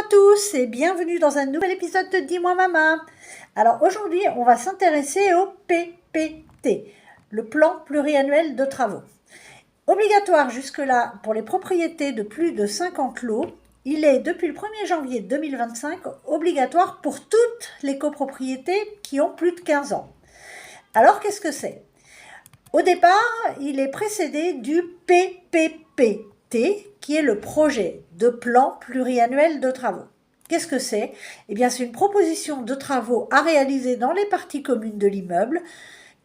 à tous et bienvenue dans un nouvel épisode de Dis-moi Maman. Alors aujourd'hui, on va s'intéresser au PPT, le plan pluriannuel de travaux. Obligatoire jusque-là pour les propriétés de plus de 50 lots, il est depuis le 1er janvier 2025 obligatoire pour toutes les copropriétés qui ont plus de 15 ans. Alors qu'est-ce que c'est ? Au départ, il est précédé du PPPT, qui est le projet de plan pluriannuel de travaux. Qu'est-ce que c'est ? Eh bien, c'est une proposition de travaux à réaliser dans les parties communes de l'immeuble.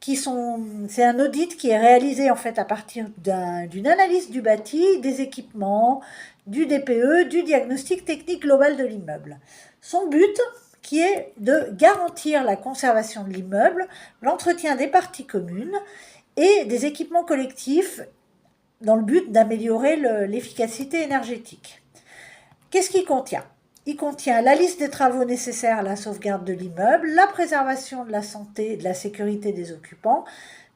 C'est un audit qui est réalisé en fait à partir d'une analyse du bâti, des équipements, du DPE, du diagnostic technique global de l'immeuble. Son but, qui est de garantir la conservation de l'immeuble, l'entretien des parties communes et des équipements collectifs dans le but d'améliorer l'efficacité énergétique. Qu'est-ce qu'il contient ? Il contient la liste des travaux nécessaires à la sauvegarde de l'immeuble, la préservation de la santé et de la sécurité des occupants,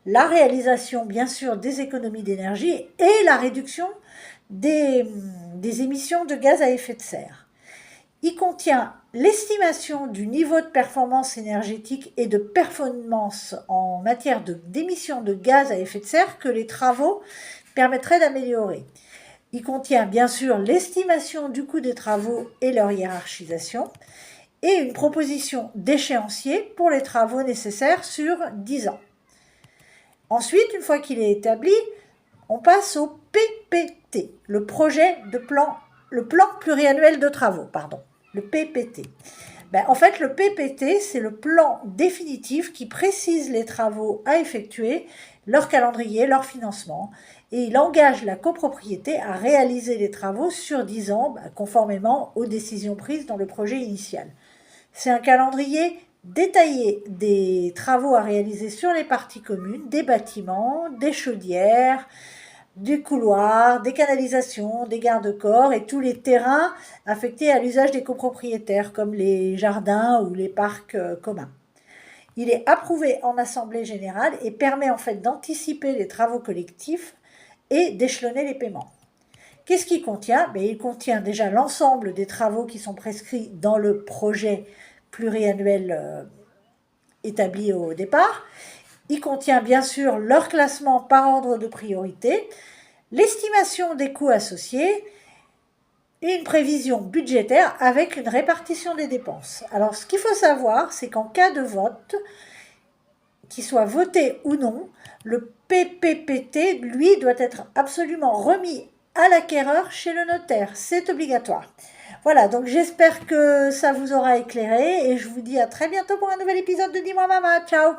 la réalisation bien sûr des économies d'énergie et la réduction des émissions de gaz à effet de serre. Il contient l'estimation du niveau de performance énergétique et de performance en matière d'émissions de gaz à effet de serre que les travaux permettraient d'améliorer. Il contient bien sûr l'estimation du coût des travaux et leur hiérarchisation et une proposition d'échéancier pour les travaux nécessaires sur 10 ans. Ensuite, une fois qu'il est établi, on passe au PPT, le plan pluriannuel de travaux, le PPT. En fait, le PPT, c'est le plan définitif qui précise les travaux à effectuer, leur calendrier, leur financement, et il engage la copropriété à réaliser les travaux sur 10 ans, conformément aux décisions prises dans le projet initial. C'est un calendrier détaillé des travaux à réaliser sur les parties communes, des bâtiments, des chaudières, du couloir, des canalisations, des garde-corps et tous les terrains affectés à l'usage des copropriétaires, comme les jardins ou les parcs communs. Il est approuvé en assemblée générale et permet en fait d'anticiper les travaux collectifs et d'échelonner les paiements. Qu'est-ce qu'il contient ? Il contient déjà l'ensemble des travaux qui sont prescrits dans le projet pluriannuel établi au départ. Il contient bien sûr leur classement par ordre de priorité, l'estimation des coûts associés et une prévision budgétaire avec une répartition des dépenses. Alors, ce qu'il faut savoir, c'est qu'en cas de vote, qu'il soit voté ou non, le PPPT, lui, doit être absolument remis à l'acquéreur chez le notaire. C'est obligatoire. Voilà, donc j'espère que ça vous aura éclairé et je vous dis à très bientôt pour un nouvel épisode de Dis-moi Maman. Ciao!